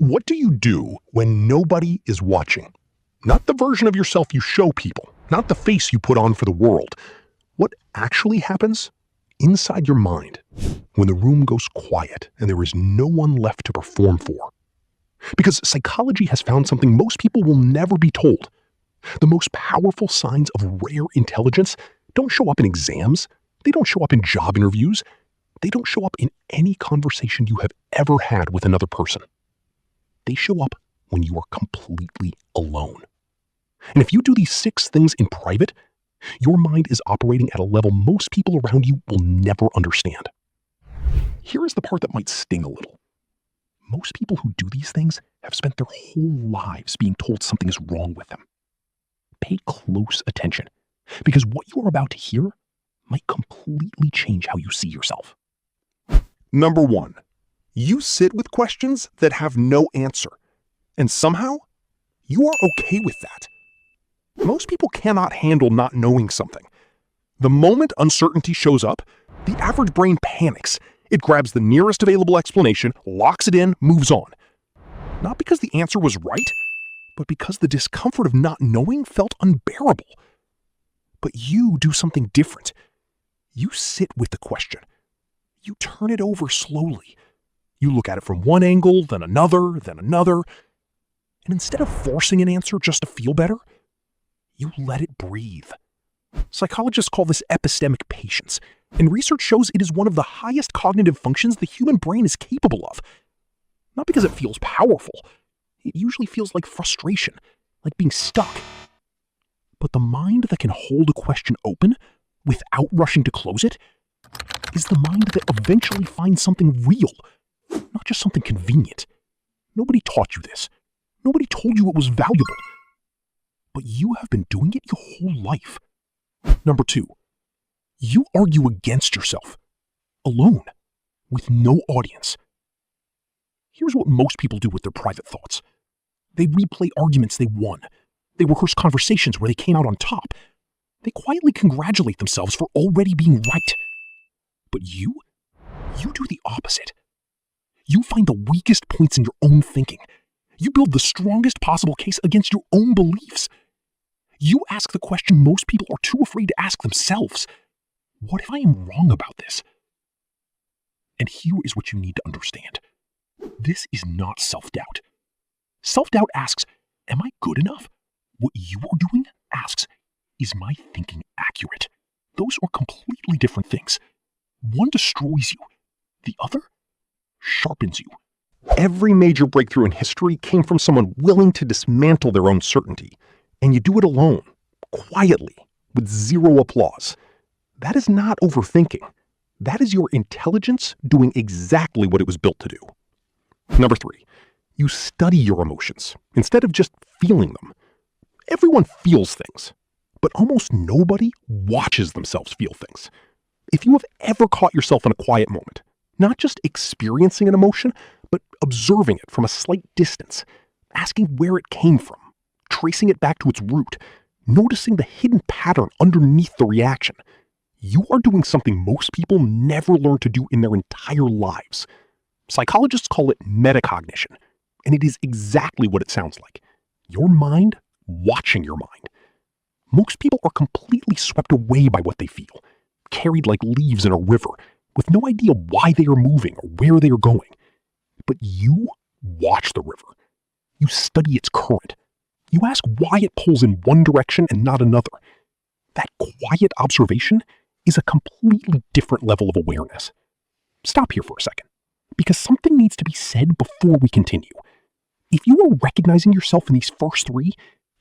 What do you do when nobody is watching? Not the version of yourself you show people, not the face you put on for the world. What actually happens inside your mind when the room goes quiet and there is no one left to perform for? Because psychology has found something most people will never be told. The most powerful signs of rare intelligence don't show up in exams. They don't show up in job interviews. They don't show up in any conversation you have ever had with another person. They show up when you are completely alone. And if you do these 6 things in private, your mind is operating at a level most people around you will never understand. Here is the part that might sting a little. Most people who do these things have spent their whole lives being told something is wrong with them. Pay close attention, because what you are about to hear might completely change how you see yourself. Number 1, you sit with questions that have no answer, and somehow you are okay with that. Most people cannot handle not knowing something. The moment uncertainty shows up, the average brain panics. It grabs the nearest available explanation, locks it in, moves on. Not because the answer was right, but because the discomfort of not knowing felt unbearable. But you do something different. You sit with the question. You turn it over slowly. You look at it from one angle, then another, and instead of forcing an answer just to feel better, you let it breathe. Psychologists call this epistemic patience, and research shows it is one of the highest cognitive functions the human brain is capable of. Not because it feels powerful. It usually feels like frustration, like being stuck. But the mind that can hold a question open without rushing to close it is the mind that eventually finds something real, not just something convenient. Nobody taught you this. Nobody told you it was valuable. But you have been doing it your whole life. Number 2, you argue against yourself, alone, with no audience. Here's what most people do with their private thoughts. They replay arguments they won. They rehearse conversations where they came out on top. They quietly congratulate themselves for already being right. But you do the opposite. You find the weakest points in your own thinking. You build the strongest possible case against your own beliefs. You ask the question most people are too afraid to ask themselves. What if I am wrong about this? And here is what you need to understand. This is not self-doubt. Self-doubt asks, am I good enough? What you are doing asks, is my thinking accurate? Those are completely different things. One destroys you. The other sharpens you. Every major breakthrough in history came from someone willing to dismantle their own certainty. And you do it alone, quietly, with zero applause. That is not overthinking. That is your intelligence doing exactly what it was built to do. Number 3, you study your emotions instead of just feeling them. Everyone feels things, but almost nobody watches themselves feel things. If you have ever caught yourself in a quiet moment, not just experiencing an emotion, but observing it from a slight distance, asking where it came from, tracing it back to its root, noticing the hidden pattern underneath the reaction, you are doing something most people never learn to do in their entire lives. Psychologists call it metacognition, and it is exactly what it sounds like. Your mind watching your mind. Most people are completely swept away by what they feel, carried like leaves in a river, with no idea why they are moving or where they are going. But you watch the river. You study its current. You ask why it pulls in one direction and not another. That quiet observation is a completely different level of awareness. Stop here for a second, because something needs to be said before we continue. If you are recognizing yourself in these first 3,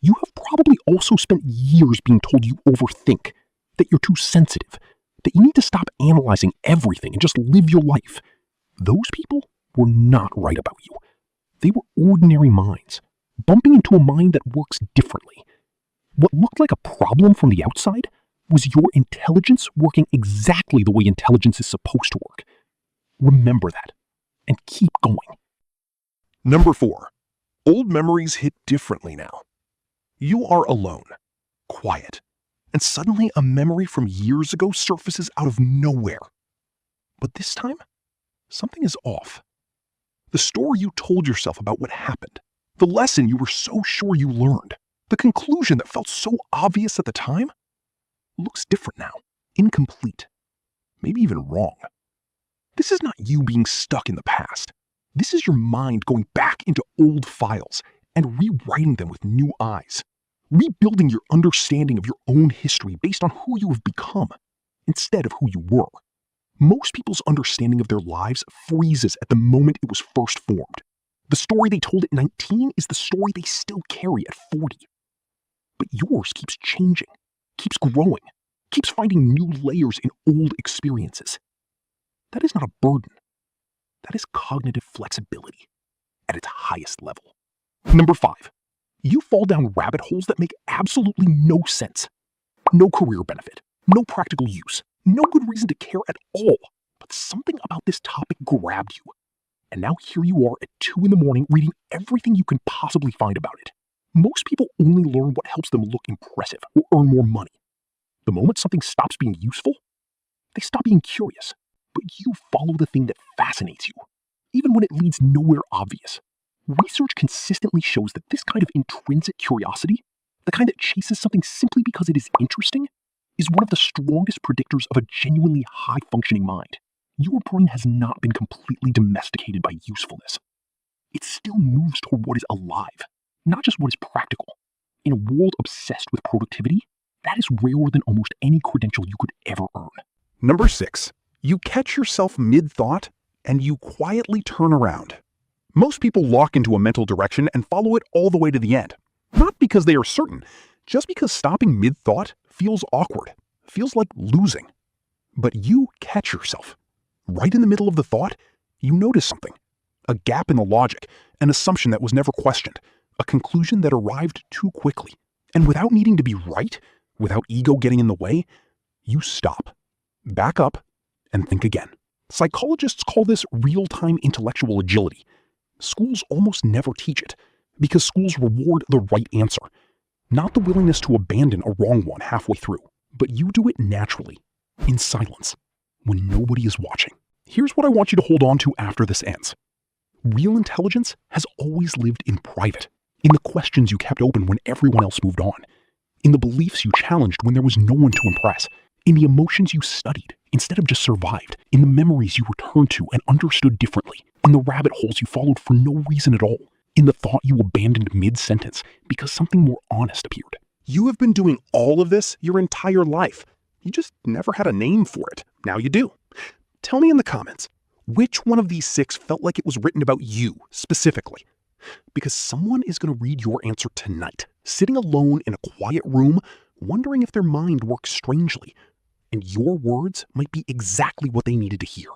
you have probably also spent years being told you overthink, that you're too sensitive, that you need to stop analyzing everything and just live your life. Those people were not right about you. They were ordinary minds, bumping into a mind that works differently. What looked like a problem from the outside was your intelligence working exactly the way intelligence is supposed to work. Remember that, and keep going. Number 4, old memories hit differently now. You are alone, quiet, and suddenly a memory from years ago surfaces out of nowhere. But this time, something is off. The story you told yourself about what happened. The lesson you were so sure you learned. The conclusion that felt so obvious at the time looks different now. Incomplete. Maybe even wrong. This is not you being stuck in the past. This is your mind going back into old files and rewriting them with new eyes. Rebuilding your understanding of your own history based on who you have become instead of who you were. Most people's understanding of their lives freezes at the moment it was first formed. The story they told at 19 is the story they still carry at 40. But yours keeps changing, keeps growing, keeps finding new layers in old experiences. That is not a burden. That is cognitive flexibility at its highest level. Number 5. You fall down rabbit holes that make absolutely no sense. No career benefit, no practical use, no good reason to care at all. But something about this topic grabbed you. And now here you are at 2 in the morning reading everything you can possibly find about it. Most people only learn what helps them look impressive or earn more money. The moment something stops being useful, they stop being curious. But you follow the thing that fascinates you, even when it leads nowhere obvious. Research consistently shows that this kind of intrinsic curiosity, the kind that chases something simply because it is interesting, is one of the strongest predictors of a genuinely high-functioning mind. Your brain has not been completely domesticated by usefulness. It still moves toward what is alive, not just what is practical. In a world obsessed with productivity, that is rarer than almost any credential you could ever earn. Number 6. You catch yourself mid-thought and you quietly turn around. Most people lock into a mental direction and follow it all the way to the end. Not because they are certain, just because stopping mid-thought feels awkward, feels like losing. But you catch yourself. Right in the middle of the thought, you notice something. A gap in the logic, an assumption that was never questioned, a conclusion that arrived too quickly. And without needing to be right, without ego getting in the way, you stop, back up, and think again. Psychologists call this real-time intellectual agility. Schools almost never teach it, because schools reward the right answer, not the willingness to abandon a wrong one halfway through. But you do it naturally, in silence, when nobody is watching. Here's what I want you to hold on to after this ends. Real intelligence has always lived in private, in the questions you kept open when everyone else moved on, in the beliefs you challenged when there was no one to impress, in the emotions you studied instead of just survived, in the memories you returned to and understood differently, in the rabbit holes you followed for no reason at all, in the thought you abandoned mid-sentence because something more honest appeared. You have been doing all of this your entire life. You just never had a name for it. Now you do. Tell me in the comments, which one of these 6 felt like it was written about you specifically? Because someone is going to read your answer tonight, sitting alone in a quiet room, wondering if their mind works strangely. And your words might be exactly what they needed to hear.